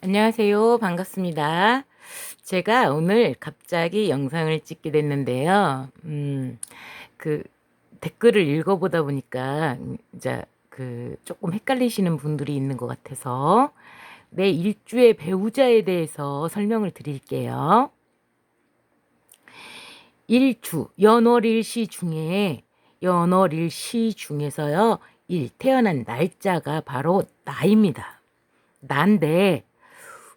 안녕하세요. 반갑습니다. 제가 오늘 갑자기 영상을 찍게 됐는데요. 그 댓글을 읽어보다 보니까 이제 조금 헷갈리시는 분들이 있는 것 같아서 내 일주의 배우자에 대해서 설명을 드릴게요. 일주, 연월일시 중에 연월일시 중에서요. 태어난 날짜가 바로 나입니다. 나인데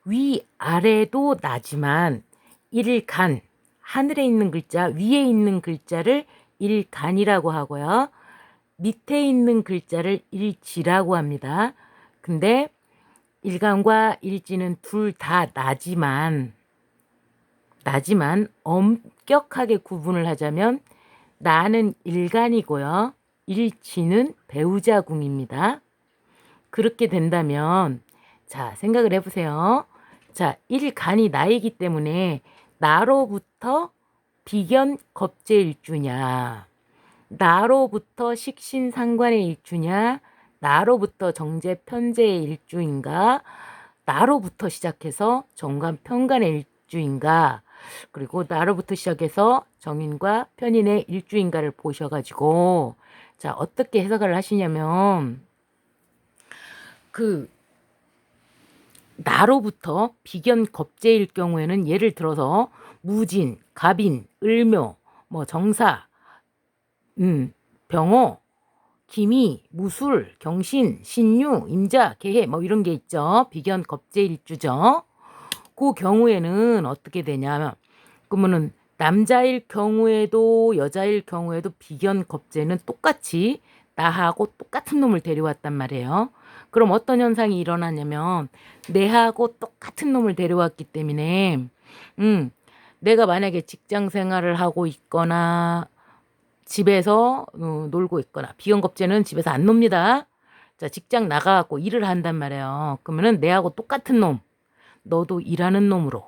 위아래도 나지만 일간, 하늘에 있는 글자, 위에 있는 글자를 일간이라고 하고요. 밑에 있는 글자를 일지라고 합니다. 근데 일간과 일지는 둘 다 나지만 엄격하게 구분을 하자면 나는 일간이고요. 일지는 배우자궁입니다. 그렇게 된다면 자, 생각을 해보세요. 자, 일간이 나이기 때문에 나로부터 비견 겁재 일주냐, 나로부터 식신상관의 일주냐, 나로부터 정제 편재의 일주인가, 나로부터 시작해서 정관 편관의 일주인가, 그리고 나로부터 시작해서 정인과 편인의 일주인가를 보셔가지고 자, 어떻게 해석을 하시냐면 나로부터 비견 겁재일 경우에는 예를 들어서 무진, 갑인, 을묘, 정사, 병호, 기미, 무술, 경신, 신유, 임자, 계해 이런 게 있죠. 비견 겁재일주죠. 그 경우에는 어떻게 되냐면 그러면은 남자일 경우에도 여자일 경우에도 비견 겁재는 똑같이 나하고 똑같은 놈을 데려왔단 말이에요. 그럼 어떤 현상이 일어나냐면 내하고 똑같은 놈을 데려왔기 때문에 내가 만약에 직장 생활을 하고 있거나 집에서 놀고 있거나 비견 겁재는 집에서 안 놉니다. 자, 직장 나가갖고 일을 한단 말이에요. 그러면은 내하고 똑같은 놈, 너도 일하는 놈으로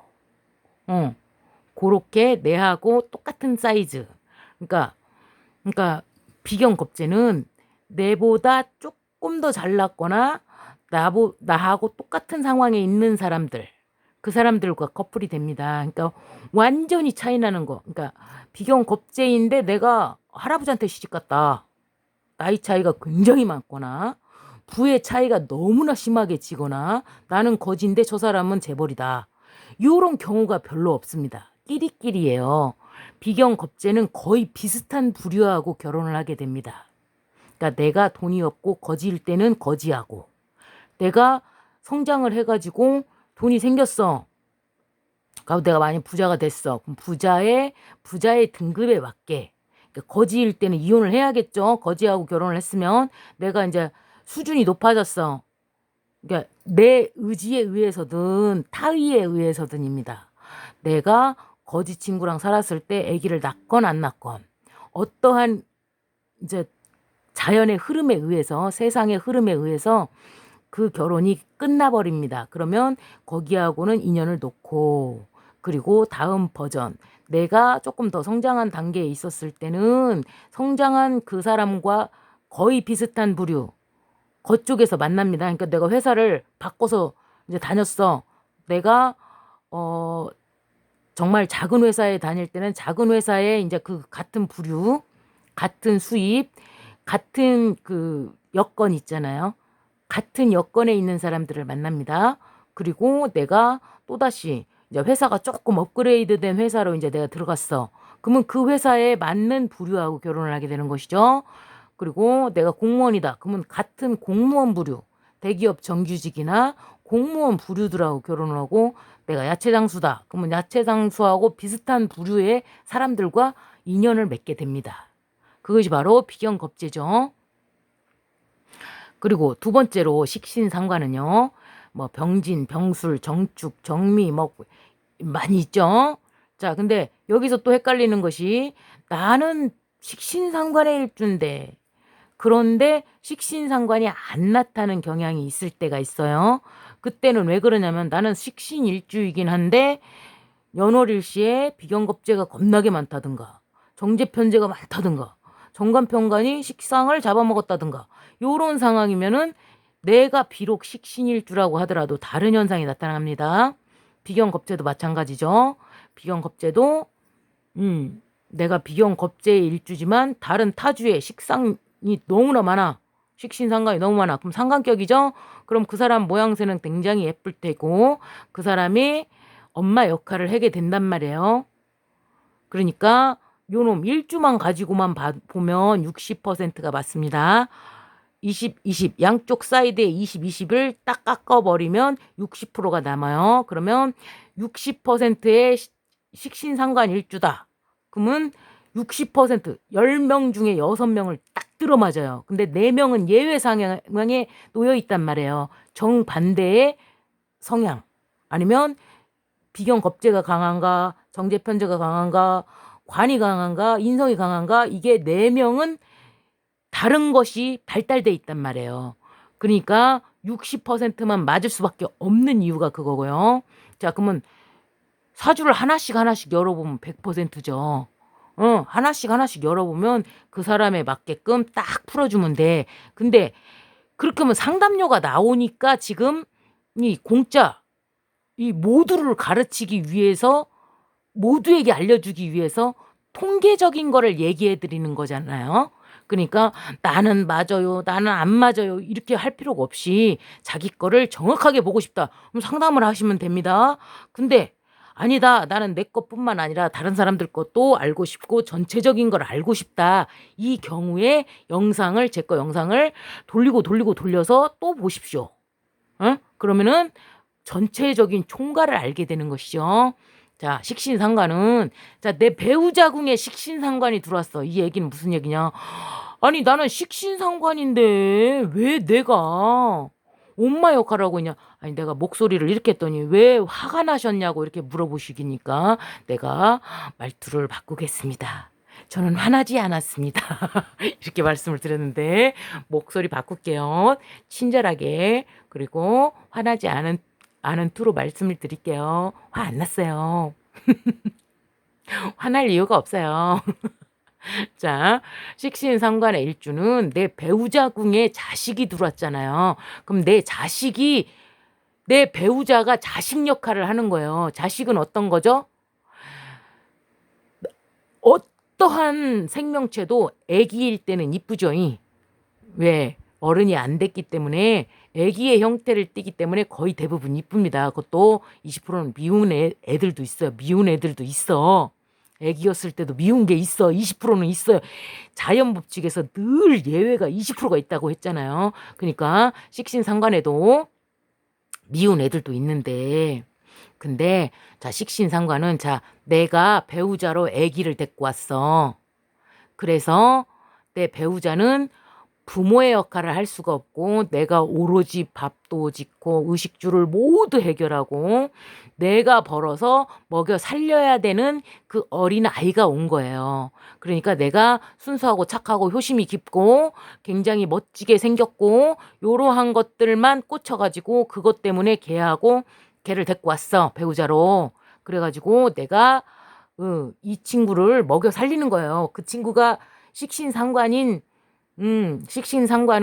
그렇게 내하고 똑같은 사이즈. 그러니까 비견 겁재는 내보다 조금 더 잘났거나 나하고 똑같은 상황에 있는 사람들, 그 사람들과 커플이 됩니다. 그러니까 완전히 차이 나는 거. 그러니까 비견 겁재인데 내가 할아버지한테 시집갔다. 나이 차이가 굉장히 많거나 부의 차이가 너무나 심하게 지거나 나는 거지인데 저 사람은 재벌이다. 이런 경우가 별로 없습니다. 끼리끼리예요. 비견 겁재는 거의 비슷한 부류하고 결혼을 하게 됩니다. 그러니까 내가 돈이 없고 거지일 때는 거지하고 내가 성장을 해가지고 돈이 생겼어. 그리고 내가 많이 부자가 됐어. 그럼 부자의 등급에 맞게 그러니까 거지일 때는 이혼을 해야겠죠. 거지하고 결혼을 했으면 내가 이제 수준이 높아졌어. 그러니까 내 의지에 의해서든 타의에 의해서든입니다. 내가 거지 친구랑 살았을 때 아기를 낳건 안 낳건 어떠한 이제 자연의 흐름에 의해서 세상의 흐름에 의해서 그 결혼이 끝나버립니다. 그러면 거기하고는 인연을 놓고 그리고 다음 버전 내가 조금 더 성장한 단계에 있었을 때는 성장한 그 사람과 거의 비슷한 부류 그쪽에서 만납니다. 그러니까 내가 회사를 바꿔서 이제 다녔어. 내가 정말 작은 회사에 다닐 때는 작은 회사에 이제 그 같은 부류, 같은 수입, 같은 그 여건 있잖아요. 같은 여건에 있는 사람들을 만납니다. 그리고 내가 또다시 이제 회사가 조금 업그레이드된 회사로 이제 내가 들어갔어. 그러면 그 회사에 맞는 부류하고 결혼을 하게 되는 것이죠. 그리고 내가 공무원이다. 그러면 같은 공무원 부류, 대기업 정규직이나 공무원 부류들하고 결혼을 하고 내가 야채장수다. 그러면 야채장수하고 비슷한 부류의 사람들과 인연을 맺게 됩니다. 그것이 바로 비견겁재죠. 그리고 두 번째로 식신상관은요. 병진, 병술, 정축, 정미 많이 있죠. 자, 근데 여기서 또 헷갈리는 것이 나는 식신상관의 일주인데 그런데 식신상관이 안 나타나는 경향이 있을 때가 있어요. 그때는 왜 그러냐면 나는 식신일주이긴 한데 연월일시에 비견겁재가 겁나게 많다든가 정제편재가 많다든가 정관편관이 식상을 잡아먹었다든가 요런 상황이면은 내가 비록 식신일주라고 하더라도 다른 현상이 나타납니다. 비견겁제도 마찬가지죠. 비견겁제도 내가 비견겁제의 일주지만 다른 타주의 식상이 너무나 많아. 식신상관이 너무 많아. 그럼 상관격이죠? 그럼 그 사람 모양새는 굉장히 예쁠 테고 그 사람이 엄마 역할을 하게 된단 말이에요. 그러니까 요놈 일주만 가지고만 보면 60%가 맞습니다. 20, 20 양쪽 사이드에 20, 20을 딱 깎아버리면 60%가 남아요. 그러면 60%의 식신상관 일주다. 그러면 60% 10명 중에 6명을 딱 들어맞아요. 근데 4명은 예외 상황에 놓여 있단 말이에요. 정반대의 성향 아니면 비견겁제가 강한가 정제편제가 강한가 관이 강한가 인성이 강한가 이게 4명은 다른 것이 발달돼 있단 말이에요. 그러니까 60%만 맞을 수밖에 없는 이유가 그거고요. 자, 그러면 사주를 하나씩 열어보면 100%죠. 하나씩 열어보면 그 사람에 맞게끔 딱 풀어주면 돼. 근데 그렇게 하면 상담료가 나오니까 지금 이 공짜 이 모두를 가르치기 위해서 모두에게 알려주기 위해서 통계적인 거를 얘기해 드리는 거잖아요. 그러니까 나는 맞아요, 나는 안 맞아요 이렇게 할 필요가 없이 자기 거를 정확하게 보고 싶다. 그럼 상담을 하시면 됩니다. 근데 아니다, 나는 내 것뿐만 아니라 다른 사람들 것도 알고 싶고 전체적인 걸 알고 싶다. 이 경우에 영상을 제 거 영상을 돌려서 또 보십시오. 그러면은 전체적인 총괄을 알게 되는 것이죠. 자, 식신상관은 자, 내 배우자궁에 식신상관이 들어왔어. 이 얘기는 무슨 얘기냐? 아니, 나는 식신상관인데 왜 내가 엄마 역할을 하고 있냐? 아니, 내가 목소리를 이렇게 했더니 왜 화가 나셨냐고 이렇게 물어보시기니까 내가 말투를 바꾸겠습니다. 저는 화나지 않았습니다. 이렇게 말씀을 드렸는데 목소리 바꿀게요. 친절하게 그리고 화나지 않은 투로 말씀을 드릴게요. 화 안 났어요. 화날 이유가 없어요. 자, 식신상관의 일주는 내 배우자궁에 자식이 들어왔잖아요. 그럼 내 배우자가 자식 역할을 하는 거예요. 자식은 어떤 거죠? 어떠한 생명체도 아기일 때는 이쁘죠. 왜? 어른이 안 됐기 때문에 아기의 형태를 띠기 때문에 거의 대부분 이쁩니다. 그것도 20%는 미운 애들도 있어요. 미운 애들도 있어. 애기였을 때도 미운 게 있어. 20%는 있어요. 자연 법칙에서 늘 예외가 20%가 있다고 했잖아요. 그러니까 식신상관에도 미운 애들도 있는데 근데 자, 식신상관은 자, 내가 배우자로 아기를 데리고 왔어. 그래서 내 배우자는 부모의 역할을 할 수가 없고 내가 오로지 밥도 짓고 의식주를 모두 해결하고 내가 벌어서 먹여 살려야 되는 그 어린 아이가 온 거예요. 그러니까 내가 순수하고 착하고 효심이 깊고 굉장히 멋지게 생겼고 요러한 것들만 꽂혀가지고 그것 때문에 걔를 데리고 왔어. 배우자로. 그래가지고 내가 이 친구를 먹여 살리는 거예요. 그 친구가 식신상관인 식신상관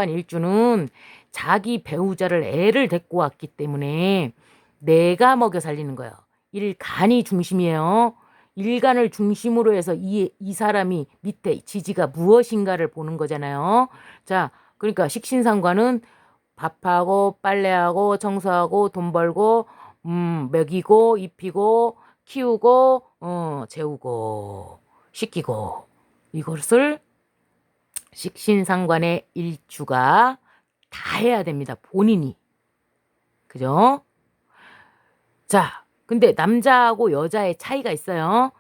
일주는 자기 배우자를 애를 데리고 왔기 때문에 내가 먹여 살리는 거예요. 일간이 중심이에요. 일간을 중심으로 해서 이 사람이 밑에 지지가 무엇인가를 보는 거잖아요. 자, 그러니까 식신상관은 밥하고 빨래하고 청소하고 돈 벌고 먹이고 입히고 키우고 재우고 씻기고 이것을 식신상관의 일주가 다 해야 됩니다. 본인이. 그죠? 자, 근데 남자하고 여자의 차이가 있어요.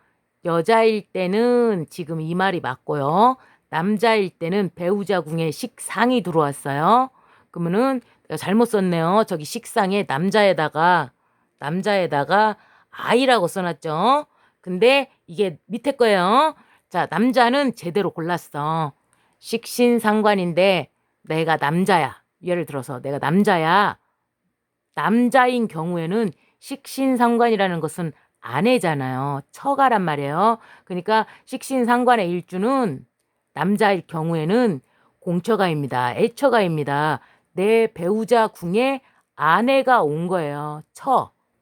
여자일 때는 지금 이 말이 맞고요. 남자일 때는 배우자궁에 식상이 들어왔어요. 그러면은 내가 잘못 썼네요. 저기 식상에 남자에다가 아이라고 써놨죠. 근데 이게 밑에 거예요. 자, 남자는 제대로 골랐어. 식신상관인데 내가 남자야. 예를 들어서 내가 남자야. 남자인 경우에는 식신상관이라는 것은 아내잖아요. 처가란 말이에요. 그러니까 식신상관의 일주는 남자일 경우에는 공처가입니다. 애처가입니다. 내 배우자 궁에 아내가 온 거예요.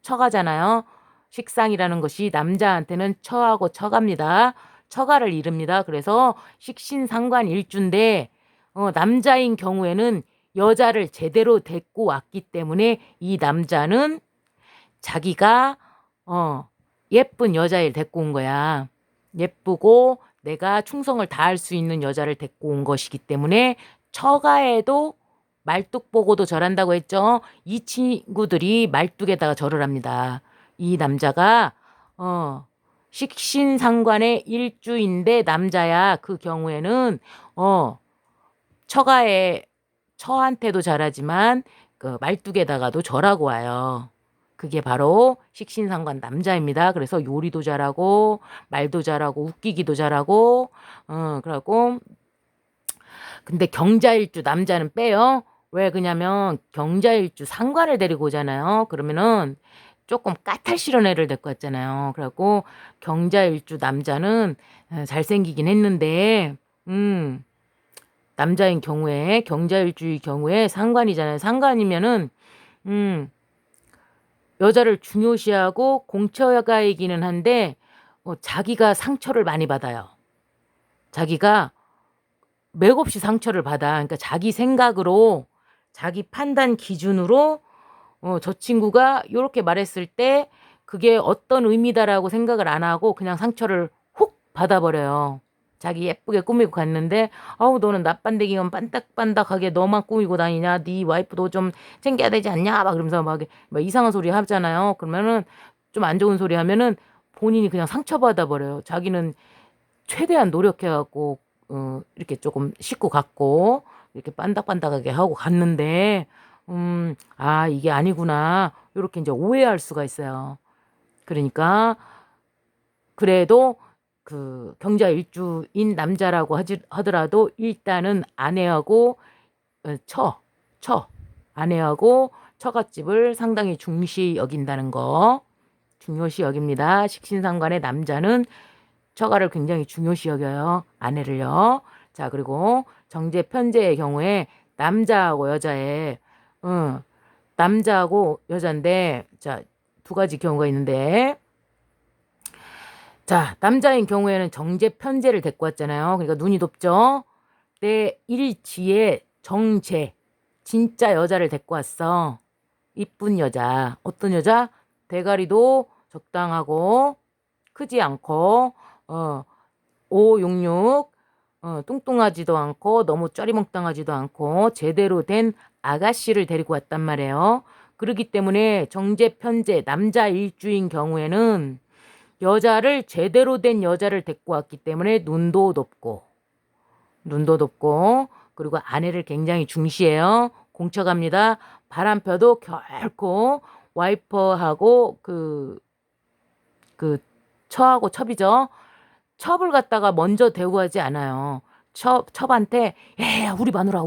처가잖아요. 식상이라는 것이 남자한테는 처하고 처갑니다. 처가를 이릅니다. 그래서 식신상관일주인데 남자인 경우에는 여자를 제대로 데리고 왔기 때문에 이 남자는 자기가 예쁜 여자를 데리고 온 거야. 예쁘고 내가 충성을 다할 수 있는 여자를 데리고 온 것이기 때문에 처가에도 말뚝 보고도 절한다고 했죠. 이 친구들이 말뚝에다가 절을 합니다. 이 남자가 식신상관의 일주인데 남자야. 그 경우에는 처한테도 절하지만 그 말뚝에다가도 절하고 와요. 그게 바로 식신상관 남자입니다. 그래서 요리도 잘하고 말도 잘하고 웃기기도 잘하고 그러고 근데 경자일주 남자는 빼요. 왜 그냐면 경자일주 상관을 데리고 오잖아요. 그러면은 조금 까탈스러운 애를 데리고 왔잖아요. 그래갖고 경자일주 남자는 잘생기긴 했는데 남자인 경우에 경자일주의 경우에 상관이잖아요. 상관이면은 여자를 중요시하고 공처가이기는 한데 자기가 상처를 많이 받아요. 자기가 맥없이 상처를 받아. 그러니까 자기 생각으로 자기 판단 기준으로 저 친구가 이렇게 말했을 때 그게 어떤 의미다라고 생각을 안 하고 그냥 상처를 훅 받아버려요. 자기 예쁘게 꾸미고 갔는데 아우 너는 나빤데기만 반딱반딱하게 너만 꾸미고 다니냐 네 와이프도 좀 챙겨야 되지 않냐 막 그러면서 막 이상한 소리 하잖아요. 그러면은 좀 안 좋은 소리 하면은 본인이 그냥 상처받아 버려요. 자기는 최대한 노력해갖고 이렇게 조금 씻고 갔고 이렇게 반딱반딱하게 하고 갔는데 아 이게 아니구나 이렇게 이제 오해할 수가 있어요. 그러니까 그래도 그 경자일주인 남자라고 하더라도 일단은 아내하고 아내하고 처갓집을 상당히 중시 여긴다는 거 중요시 여깁니다. 식신상관의 남자는 처가를 굉장히 중요시 여겨요. 아내를요. 자 그리고 정제편제의 경우에 남자하고 여자의 남자하고 여자인데 자 두 가지 경우가 있는데 자 남자인 경우에는 정제편제를 데리고 왔잖아요. 그러니까 눈이 높죠. 내 일지에 정제 진짜 여자를 데리고 왔어. 이쁜 여자. 어떤 여자? 대가리도 적당하고 크지 않고 566 뚱뚱하지도 않고 너무 쩌리몽땅하지도 않고 제대로 된 아가씨를 데리고 왔단 말이에요. 그렇기 때문에 정제편제 남자 일주인 경우에는 여자를 제대로 된 여자를 데리고 왔기 때문에 눈도 높고 그리고 아내를 굉장히 중시해요. 공처갑니다. 바람 펴도 결코 와이퍼하고 그 처하고 첩이죠. 첩을 갖다가 먼저 대우하지 않아요. 첩한테 야 우리 마누라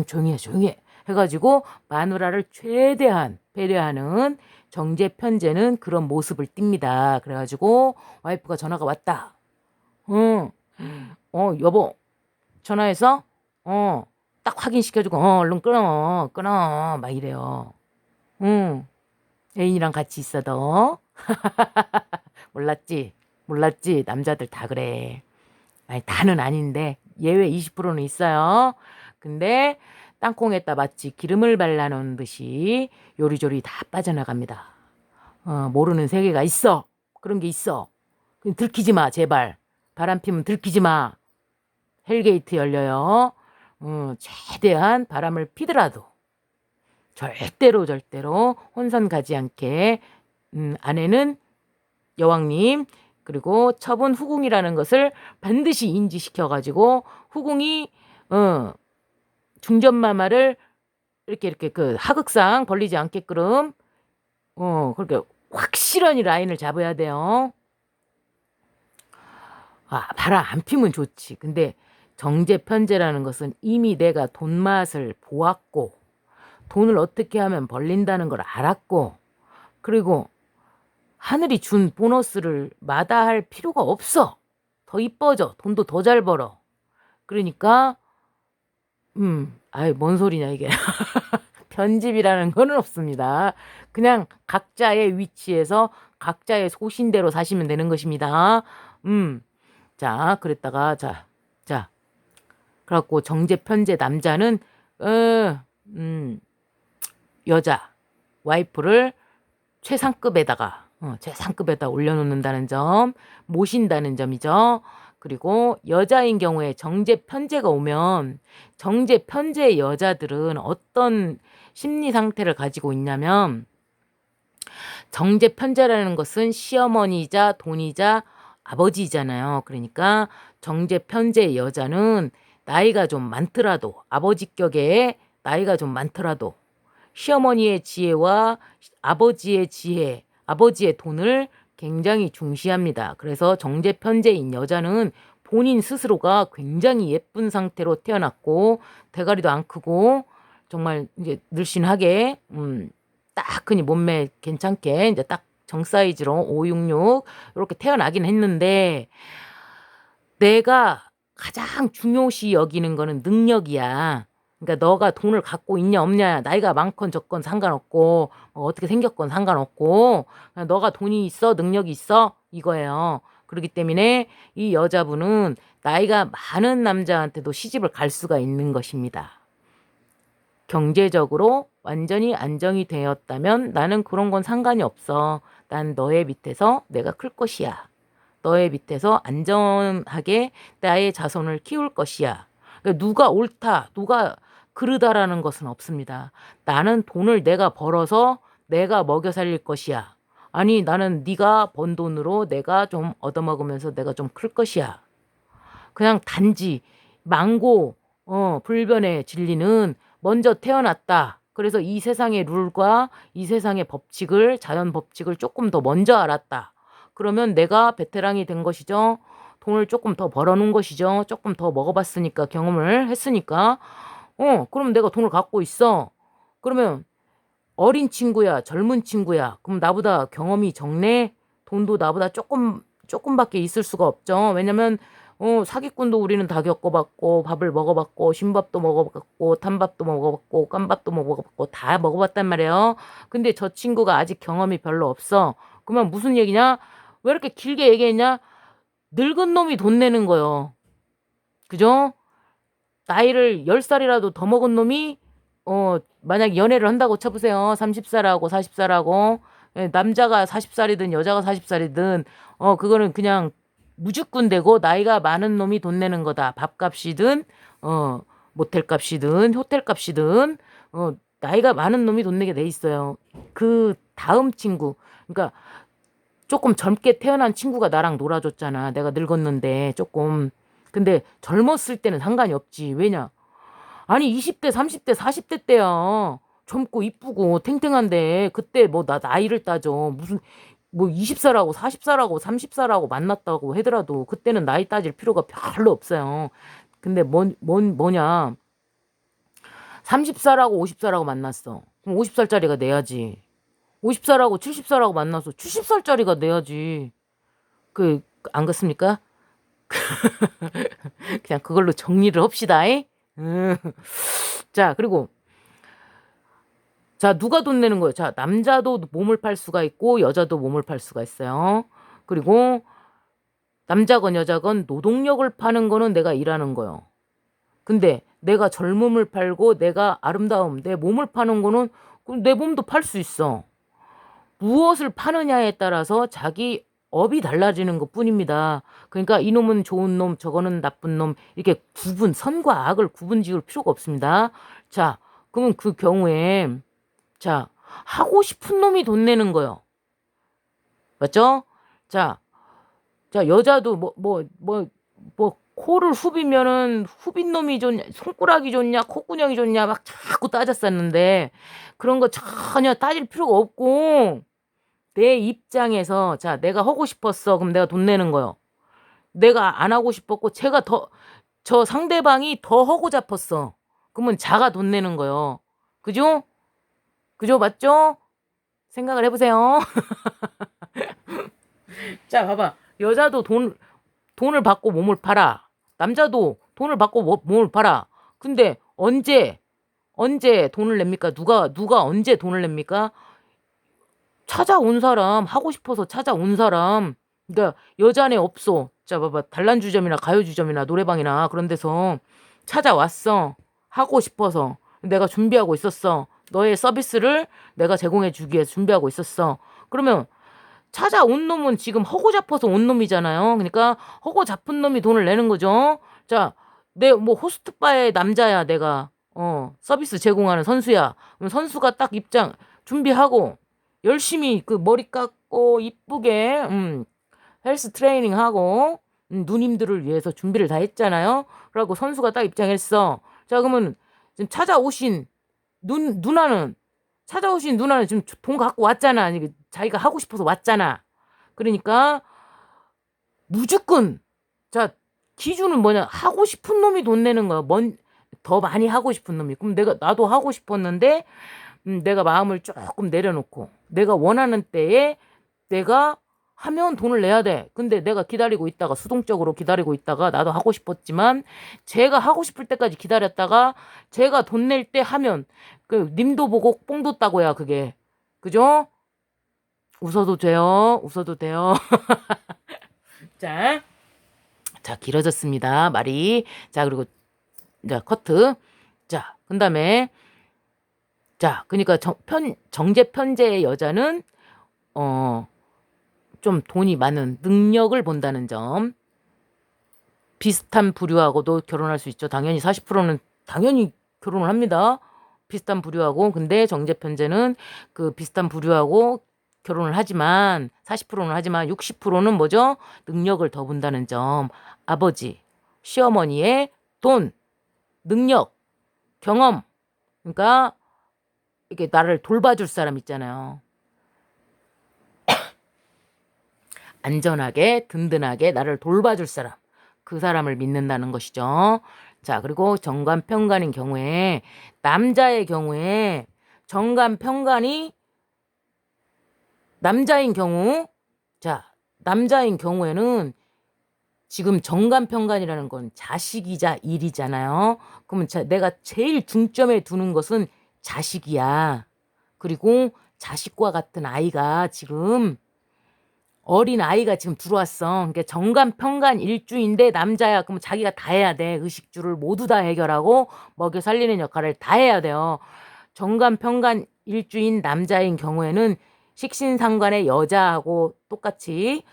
조용히 해 해가지고 마누라를 최대한 배려하는 정제편제는 그런 모습을 띱니다. 그래가지고 와이프가 전화가 왔다. 여보 전화해서 딱 확인시켜주고 얼른 끊어 막 이래요. 애인이랑 같이 있어도 몰랐지 남자들 다 그래. 아니 다는 아닌데 예외 20%는 있어요. 근데 땅콩에다 마치 기름을 발라놓은 듯이 요리조리 다 빠져나갑니다. 모르는 세계가 있어. 그런 게 있어. 들키지 마 제발. 바람 피면 들키지 마. 헬게이트 열려요. 최대한 바람을 피더라도 절대로 혼선 가지 않게 아내는 여왕님 그리고 첩은 후궁이라는 것을 반드시 인지시켜가지고 후궁이 중전마마를 이렇게 그 하극상 벌리지 않게끔 그렇게 확실한 라인을 잡아야 돼요. 바람 안 피면 좋지. 근데 정제편제라는 것은 이미 내가 돈맛을 보았고 돈을 어떻게 하면 벌린다는 걸 알았고 그리고 하늘이 준 보너스를 마다할 필요가 없어. 더 이뻐져. 돈도 더 잘 벌어. 그러니까 아이, 뭔 소리냐, 이게. 편집이라는 거는 없습니다. 그냥 각자의 위치에서 각자의 소신대로 사시면 되는 것입니다. 자, 그랬다가, 자, 그래갖고 정제, 편제 남자는, 여자, 와이프를 최상급에다 올려놓는다는 점, 모신다는 점이죠. 그리고 여자인 경우에 정제, 편제가 오면 정제, 편제 여자들은 어떤 심리 상태를 가지고 있냐면 정제, 편제라는 것은 시어머니이자 돈이자 아버지잖아요. 그러니까 정제, 편제 여자는 나이가 좀 많더라도 아버지 격에 나이가 좀 많더라도 시어머니의 지혜와 아버지의 지혜, 아버지의 돈을 굉장히 중시합니다. 그래서 정제, 편제인 여자는 본인 스스로가 굉장히 예쁜 상태로 태어났고 대가리도 안 크고 정말 이제 늘씬하게 딱 그니 몸매 괜찮게 이제 딱 정 사이즈로 566 이렇게 태어나긴 했는데 내가 가장 중요시 여기는 거는 능력이야. 그러니까 너가 돈을 갖고 있냐 없냐, 나이가 많건 적건 상관없고 어떻게 생겼건 상관없고 그냥 너가 돈이 있어, 능력이 있어, 이거예요. 그렇기 때문에 이 여자분은 나이가 많은 남자한테도 시집을 갈 수가 있는 것입니다. 경제적으로 완전히 안정이 되었다면 나는 그런 건 상관이 없어. 난 너의 밑에서 내가 클 것이야. 너의 밑에서 안전하게 나의 자손을 키울 것이야. 그러니까 누가 옳다, 누가 그르다라는 것은 없습니다. 나는 돈을 내가 벌어서 내가 먹여 살릴 것이야. 아니, 나는 네가 번 돈으로 내가 좀 얻어먹으면서 내가 좀 클 것이야. 그냥 단지 망고 불변의 진리는 먼저 태어났다. 그래서 이 세상의 룰과 이 세상의 법칙을, 자연 법칙을 조금 더 먼저 알았다. 그러면 내가 베테랑이 된 것이죠. 돈을 조금 더 벌어놓은 것이죠. 조금 더 먹어봤으니까, 경험을 했으니까. 그럼 내가 돈을 갖고 있어. 그러면 어린 친구야, 젊은 친구야. 그럼 나보다 경험이 적네? 돈도 나보다 조금밖에 있을 수가 없죠. 왜냐면 사기꾼도 우리는 다 겪어봤고, 밥을 먹어봤고, 신밥도 먹어봤고, 탄밥도 먹어봤고, 깐밥도 먹어봤고, 다 먹어봤단 말이에요. 근데 저 친구가 아직 경험이 별로 없어. 그러면 무슨 얘기냐? 왜 이렇게 길게 얘기했냐? 늙은 놈이 돈 내는 거요. 그죠? 나이를 10살이라도 더 먹은 놈이, 만약 연애를 한다고 쳐보세요. 30살하고 40살하고. 남자가 40살이든 여자가 40살이든, 그거는 그냥 무주꾼 되고 나이가 많은 놈이 돈 내는 거다. 밥값이든 모텔값이든 호텔값이든 나이가 많은 놈이 돈 내게 돼 있어요. 그 다음 친구, 그러니까 조금 젊게 태어난 친구가 나랑 놀아줬잖아. 내가 늙었는데 조금. 근데 젊었을 때는 상관이 없지. 왜냐? 아니 20대, 30대, 40대 때야. 젊고 이쁘고 탱탱한데 그때 뭐 나 나이를 따져. 무슨 뭐 20살하고 40살하고 30살하고 만났다고 하더라도 그때는 나이 따질 필요가 별로 없어요. 근데 뭐냐? 30살하고 50살하고 만났어. 그럼 50살짜리가 내야지. 50살하고 70살하고 만나서 70살짜리가 내야지. 안 그렇습니까? 그냥 그걸로 정리를 합시다. 자, 그리고 자, 누가 돈 내는 거예요? 자, 남자도 몸을 팔 수가 있고 여자도 몸을 팔 수가 있어요. 그리고 남자건 여자건 노동력을 파는 거는 내가 일하는 거요. 근데 내가 젊음을 팔고 내가 아름다움, 내 몸을 파는 거는 내 몸도 팔 수 있어. 무엇을 파느냐에 따라서 자기 업이 달라지는 것 뿐입니다. 그러니까 이놈은 좋은 놈, 저거는 나쁜 놈, 이렇게 선과 악을 구분 지을 필요가 없습니다. 자, 그러면 그 경우에, 자, 하고 싶은 놈이 돈 내는 거요. 맞죠? 자, 여자도 코를 후비면은 후빈 놈이 좋냐, 손가락이 좋냐, 콧구녕이 좋냐, 막 자꾸 따졌었는데, 그런 거 전혀 따질 필요가 없고, 내 입장에서, 자, 내가 하고 싶었어. 그럼 내가 돈 내는 거요. 내가 안 하고 싶었고, 저 상대방이 더 하고 잡았어. 그러면 자가 돈 내는 거요. 그죠? 그죠? 맞죠? 생각을 해보세요. 자, 봐봐. 여자도 돈을 받고 몸을 팔아. 남자도 돈을 받고 몸을 팔아. 근데 언제 돈을 냅니까? 누가 언제 돈을 냅니까? 찾아온 사람, 하고 싶어서 찾아온 사람. 그러니까 여자네 없어. 자, 봐봐. 단란주점이나 가요주점이나 노래방이나 그런 데서 찾아왔어. 하고 싶어서. 내가 준비하고 있었어. 너의 서비스를 내가 제공해 주기 위해서 준비하고 있었어. 그러면 찾아온 놈은 지금 허고 잡아서 온 놈이잖아요. 그러니까 허고 잡은 놈이 돈을 내는 거죠. 자, 내 뭐 호스트바의 남자야, 내가. 서비스 제공하는 선수야. 그럼 선수가 딱 입장 준비하고 열심히 그 머리 깎고 이쁘게 헬스 트레이닝 하고 누님들을 위해서 준비를 다 했잖아요. 그러고 선수가 딱 입장했어. 자, 그러면 지금 찾아오신 누나는 지금 돈 갖고 왔잖아. 아니, 자기가 하고 싶어서 왔잖아. 그러니까 무조건 자, 기준은 뭐냐? 하고 싶은 놈이 돈 내는 거야. 더 많이 하고 싶은 놈이. 그럼 나도 하고 싶었는데 내가 마음을 조금 내려놓고 내가 원하는 때에 내가 하면 돈을 내야 돼. 근데 내가 기다리고 있다가 수동적으로 기다리고 있다가 나도 하고 싶었지만 제가 하고 싶을 때까지 기다렸다가 제가 돈 낼 때 하면 그 님도 보고 뽕도 따고야 그게. 그죠? 웃어도 돼요. 웃어도 돼요. 자, 길어졌습니다. 말이. 자, 그리고 자, 커트. 자, 그다음에 자, 그러니까 정제 편제의 여자는 좀 돈이 많은 능력을 본다는 점. 비슷한 부류하고도 결혼할 수 있죠. 당연히 40%는 당연히 결혼을 합니다. 비슷한 부류하고. 근데 정제 편제는 그 비슷한 부류하고 결혼을 하지만 40%는 하지만 60%는 뭐죠? 능력을 더 본다는 점. 아버지, 시어머니의 돈, 능력, 경험. 그러니까 이게 나를 돌봐줄 사람 있잖아요. 안전하게 든든하게 나를 돌봐줄 사람. 그 사람을 믿는다는 것이죠. 자, 그리고 정관평간인 경우에 남자의 경우에 정관평간이 남자인 경우 자, 남자인 경우에는 지금 정관평간이라는 건 자식이자 일이잖아요. 그러면 내가 제일 중점에 두는 것은 자식이야. 그리고 자식과 같은 아이가 지금 어린 아이가 지금 들어왔어. 그러니까 정관평간 일주인데 남자야. 그럼 자기가 다 해야 돼. 의식주를 모두 다 해결하고 먹여 살리는 역할을 다 해야 돼요. 정관평간 일주인 남자인 경우에는 식신상관의 여자하고 똑같이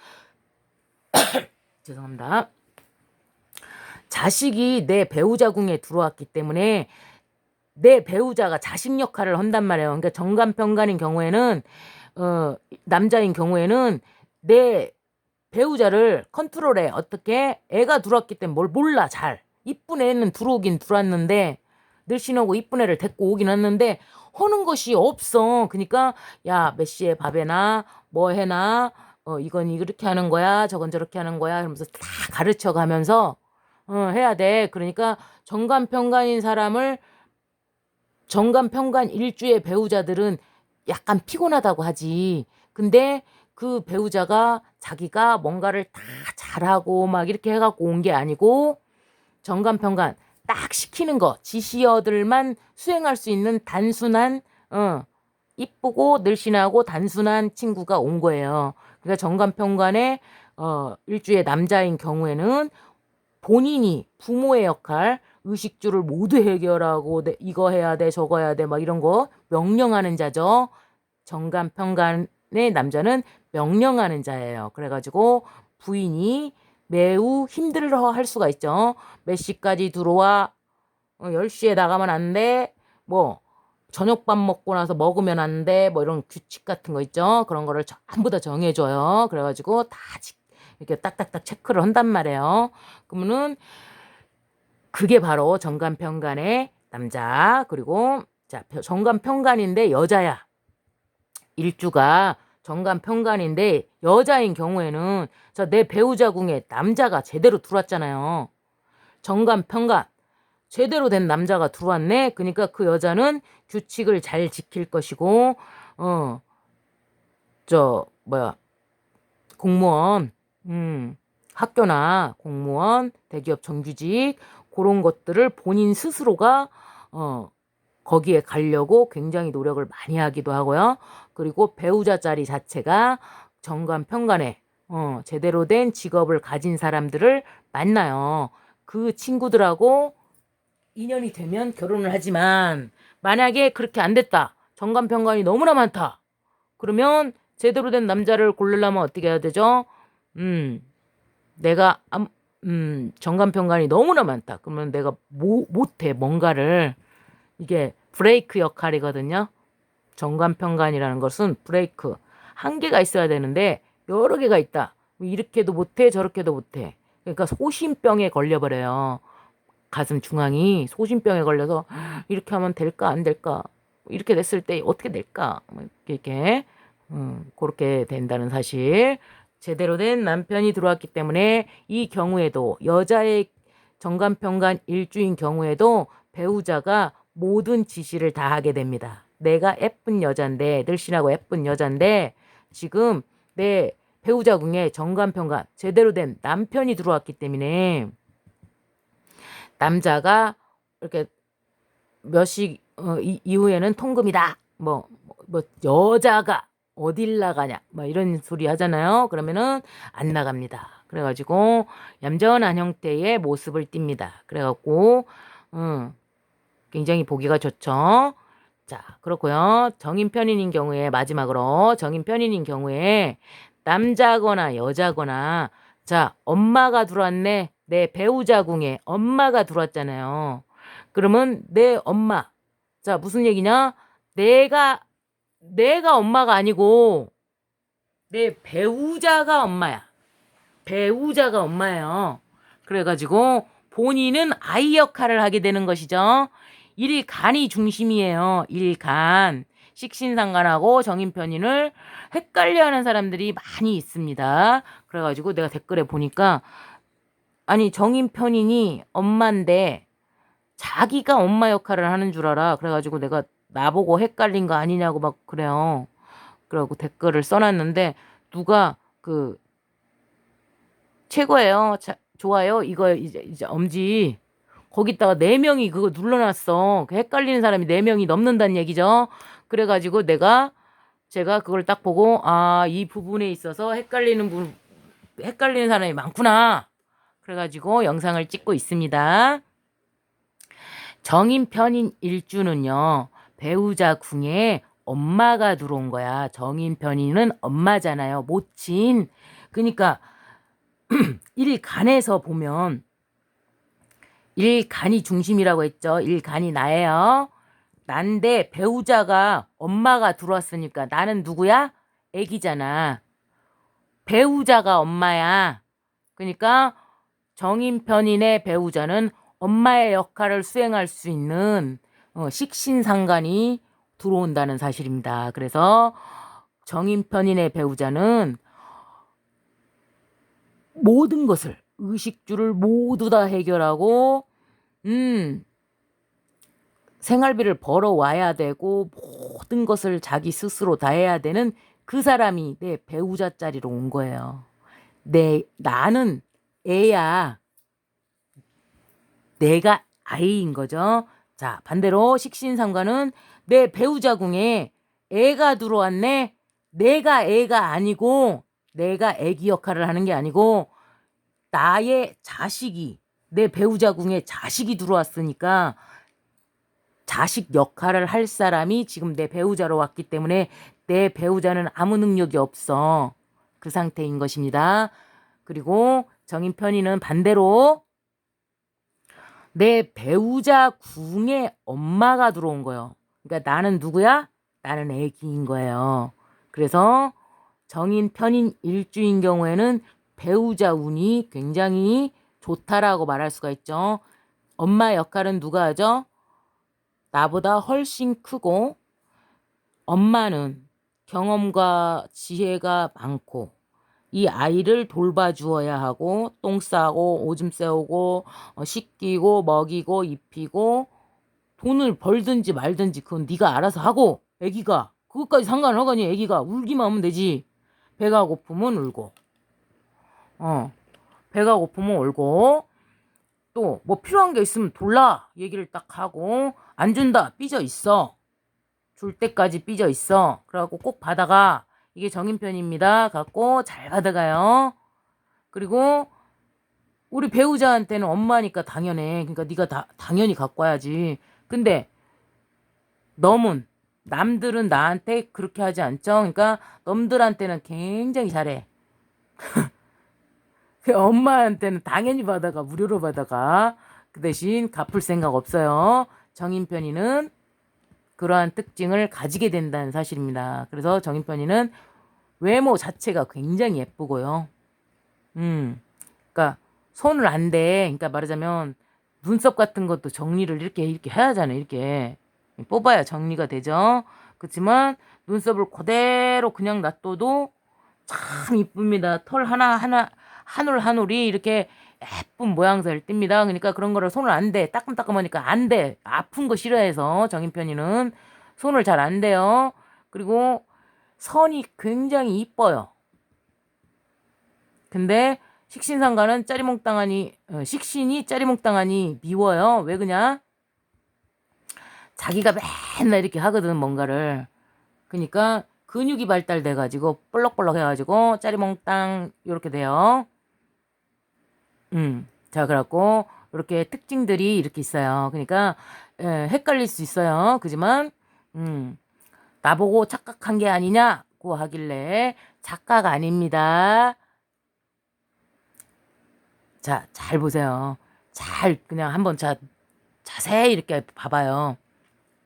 죄송합니다. 자식이 내 배우자 궁에 들어왔기 때문에 내 배우자가 자식 역할을 한단 말이에요. 그러니까 정관평간인 경우에는 남자인 경우에는 내 배우자를 컨트롤해. 어떻게? 애가 들어왔기 때문에 뭘 몰라 잘. 이쁜 애는 들어오긴 들어왔는데 늘씬하고 이쁜 애를 데리고 오긴 했는데 하는 것이 없어. 그러니까 야, 몇 시에 밥 해나 뭐 해나 이건 이렇게 하는 거야 저건 저렇게 하는 거야 이러면서 다 가르쳐 가면서 해야 돼. 그러니까 정관평간인 사람을 정관평간 일주의 배우자들은 약간 피곤하다고 하지. 근데 그 배우자가 자기가 뭔가를 다 잘하고 막 이렇게 해갖고 온 게 아니고 정관평간 딱 시키는 거 지시어들만 수행할 수 있는 단순한 이쁘고 늘씬하고 단순한 친구가 온 거예요. 그러니까 정관평간의 일주의 남자인 경우에는 본인이 부모의 역할 의식주를 모두 해결하고 이거 해야 돼 저거 해야 돼 막 이런 거 명령하는 자죠. 정관평간의 남자는 명령하는 자예요. 그래가지고 부인이 매우 힘들어할 수가 있죠. 몇 시까지 들어와 10시에 나가면 안 돼. 뭐 저녁밥 먹고 나서 먹으면 안 돼. 뭐 이런 규칙 같은 거 있죠. 그런 거를 전부 다 정해줘요. 그래가지고 다 이렇게 딱딱딱 체크를 한단 말이에요. 그러면은 그게 바로 정관평간의 남자. 그리고 자, 정관평간인데 여자야. 일주가 정관평간인데 여자인 경우에는 내 배우자 궁에 남자가 제대로 들어왔잖아요. 정관평간 제대로 된 남자가 들어왔네. 그러니까 그 여자는 규칙을 잘 지킬 것이고 공무원 학교나 공무원 대기업 정규직 그런 것들을 본인 스스로가 거기에 가려고 굉장히 노력을 많이 하기도 하고요. 그리고 배우자 자리 자체가 정관편관에 제대로 된 직업을 가진 사람들을 만나요. 그 친구들하고 인연이 되면 결혼을 하지만 만약에 그렇게 안 됐다. 정관편관이 너무나 많다. 그러면 제대로 된 남자를 고르려면 어떻게 해야 되죠? 내가 정관편관이 너무나 많다. 그러면 내가 못해 뭔가를. 이게 브레이크 역할이거든요. 정관편관이라는 것은 브레이크. 한 개가 있어야 되는데 여러 개가 있다. 이렇게도 못해 저렇게도 못해. 그러니까 소심병에 걸려버려요. 가슴 중앙이 소심병에 걸려서 이렇게 하면 될까 안 될까, 이렇게 됐을 때 어떻게 될까, 이렇게 그렇게 된다는 사실. 제대로 된 남편이 들어왔기 때문에 이 경우에도 여자의 정관편관 일주인 경우에도 배우자가 모든 지시를 다 하게 됩니다. 내가 예쁜 여잔데, 늘씬하고 예쁜 여잔데 지금 내 배우자 궁에 정관편관 제대로 된 남편이 들어왔기 때문에 남자가 이렇게 몇시 이후에는 통금이다. 뭐 여자가 어딜 나가냐, 뭐 이런 소리 하잖아요. 그러면은 안 나갑니다. 그래가지고 얌전한 형태의 모습을 띱니다. 그래갖고 굉장히 보기가 좋죠. 자, 그렇고요. 정인편인인 경우에, 마지막으로 정인편인인 경우에 남자거나 여자거나, 자, 엄마가 들어왔네. 내 배우자 궁에 엄마가 들어왔잖아요. 그러면 내 엄마, 자, 무슨 얘기냐? 내가 엄마가 아니고 내 배우자가 엄마야. 배우자가 엄마예요. 그래가지고 본인은 아이 역할을 하게 되는 것이죠. 일간이 중심이에요. 일간. 식신상간하고 정인편인을 헷갈려하는 사람들이 많이 있습니다. 그래가지고 내가 댓글에 보니까, 아니 정인편인이 엄마인데 자기가 엄마 역할을 하는 줄 알아. 그래가지고 내가 나보고 헷갈린 거 아니냐고 막 그래요. 그래갖고 댓글을 써놨는데 누가 최고예요. 좋아요. 이거 이제 엄지 거기다가 4명이 그거 눌러놨어. 헷갈리는 사람이 4명이 넘는다는 얘기죠. 그래가지고 제가 그걸 딱 보고, 아, 이 부분에 있어서 헷갈리는 사람이 많구나. 그래가지고 영상을 찍고 있습니다. 정인편인 일주는요, 배우자 궁에 엄마가 들어온 거야. 정인편인은 엄마잖아요. 모친. 그러니까 일간에서 보면, 일간이 중심이라고 했죠. 일간이 나예요. 난데 배우자가 엄마가 들어왔으니까 나는 누구야? 애기잖아. 배우자가 엄마야. 그러니까 정인편인의 배우자는 엄마의 역할을 수행할 수 있는 식신상간이 들어온다는 사실입니다. 그래서 정인편인의 배우자는 모든 것을, 의식주를 모두 다 해결하고 생활비를 벌어와야 되고 모든 것을 자기 스스로 다 해야 되는 그 사람이 내 배우자 자리로 온 거예요. 나는 애야. 내가 아이인 거죠. 자, 반대로 식신상관은 내 배우자 궁에 애가 들어왔네. 내가 애가 아니고, 내가 애기 역할을 하는 게 아니고 나의 자식이, 내 배우자 궁에 자식이 들어왔으니까 자식 역할을 할 사람이 지금 내 배우자로 왔기 때문에 내 배우자는 아무 능력이 없어. 그 상태인 것입니다. 그리고 정인편인은 반대로 내 배우자 궁에 엄마가 들어온 거예요. 그러니까 나는 누구야? 나는 애기인 거예요. 그래서 정인편인 일주인 경우에는 배우자 운이 굉장히 좋다라고 말할 수가 있죠. 엄마 역할은 누가 하죠? 나보다 훨씬 크고, 엄마는 경험과 지혜가 많고 이 아이를 돌봐주어야 하고, 똥 싸고 오줌 싸오고 씻기고 먹이고 입히고, 돈을 벌든지 말든지 그건 네가 알아서 하고, 애기가 그것까지 상관하거니. 애기가 울기만 하면 되지. 배가 고프면 울고, 배가 고프면 울고, 또 뭐 필요한 게 있으면 졸라 얘기를 딱 하고, 안 준다. 삐져 있어. 줄 때까지 삐져 있어. 그래갖고 꼭 받아가. 이게 정인편입니다. 갖고 잘 받아가요. 그리고 우리 배우자한테는 엄마니까 당연해. 그러니까 네가 당연히 갖고 와야지. 근데 넘은 남들은 나한테 그렇게 하지 않죠. 그러니까 넘들한테는 굉장히 잘해. 엄마한테는 당연히 받아가. 무료로 받아가. 그 대신 갚을 생각 없어요. 정인편이는 그러한 특징을 가지게 된다는 사실입니다. 그래서 정인편이는 외모 자체가 굉장히 예쁘고요. 그러니까 손을 안 대. 그러니까 말하자면 눈썹 같은 것도 정리를 이렇게 해야 하잖아요. 이렇게 뽑아야 정리가 되죠. 그렇지만 눈썹을 그대로 그냥 놔둬도 참 이쁩니다. 털 하나하나 한 올 한 올이 이렇게 예쁜 모양새를 띱니다. 그러니까 그런 거를 손을 안 대. 따끔따끔하니까 안 돼. 아픈 거 싫어해서 정인편이는 손을 잘 안 대요. 그리고 선이 굉장히 이뻐요. 근데 식신상가는 식신이 짜리몽땅하니 미워요. 왜 그냐? 자기가 맨날 이렇게 하거든, 뭔가를. 그러니까 근육이 발달돼가지고 볼록볼록 해가지고 짜리몽땅 이렇게 돼요. 자, 그래갖고 이렇게 특징들이 이렇게 있어요. 그러니까 헷갈릴 수 있어요. 그지만 나보고 착각한 게 아니냐고 하길래 착각 아닙니다. 자, 잘 보세요. 잘 그냥 한번 자세히 이렇게 봐봐요.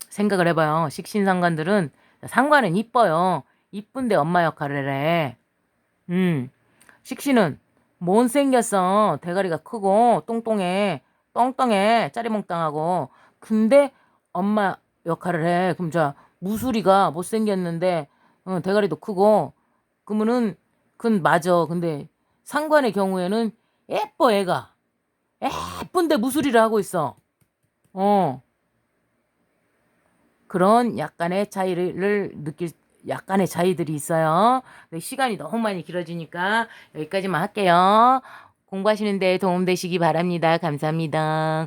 생각을 해봐요. 식신상관들은 상관은 이뻐요. 이쁜데 엄마 역할을 해. 식신은 못생겼어. 대가리가 크고 똥똥해 짜리몽땅하고. 근데 엄마 역할을 해. 그럼 자 무수리가 못생겼는데 대가리도 크고 그러면은 그건 맞아. 근데 상관의 경우에는 예뻐 애가. 예쁜데 무수리를 하고 있어. 그런 약간의 차이들이 있어요. 근데 시간이 너무 많이 길어지니까 여기까지만 할게요. 공부하시는데 도움되시기 바랍니다. 감사합니다.